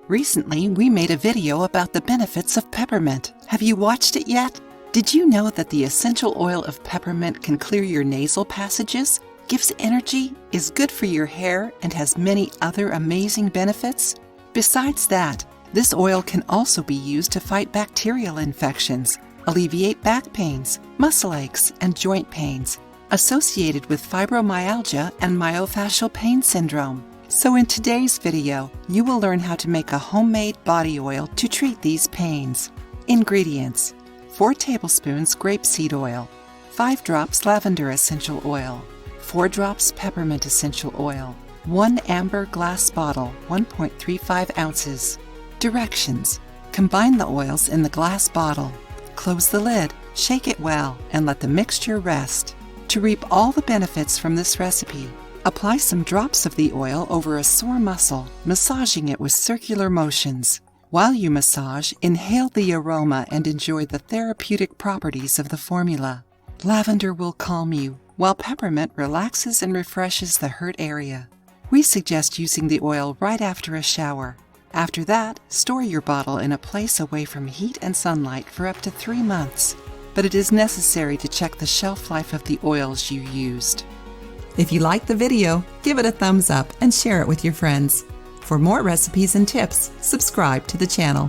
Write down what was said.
Recently, we made a video about the benefits of peppermint. Have you watched it yet? Did you know that the essential oil of peppermint can clear your nasal passages, gives energy, is good for your hair, and has many other amazing benefits? Besides that, this oil can also be used to fight bacterial infections, alleviate back pains, muscle aches, and joint pains associated with fibromyalgia and myofascial pain syndrome. So in today's video, you will learn how to make a homemade body oil to treat these pains. Ingredients: 4 tablespoons grapeseed oil, 5 drops lavender essential oil, 4 drops peppermint essential oil, 1 amber glass bottle, 1.35 ounces. Directions: combine the oils in the glass bottle. Close the lid, shake it well, and let the mixture rest. To reap all the benefits from this recipe, apply some drops of the oil over a sore muscle, massaging it with circular motions. While you massage, inhale the aroma and enjoy the therapeutic properties of the formula. Lavender will calm you, while peppermint relaxes and refreshes the hurt area. We suggest using the oil right after a shower. After that, store your bottle in a place away from heat and sunlight for up to 3 months. But it is necessary to check the shelf life of the oils you used. If you liked the video, give it a thumbs up and share it with your friends. For more recipes and tips, subscribe to the channel.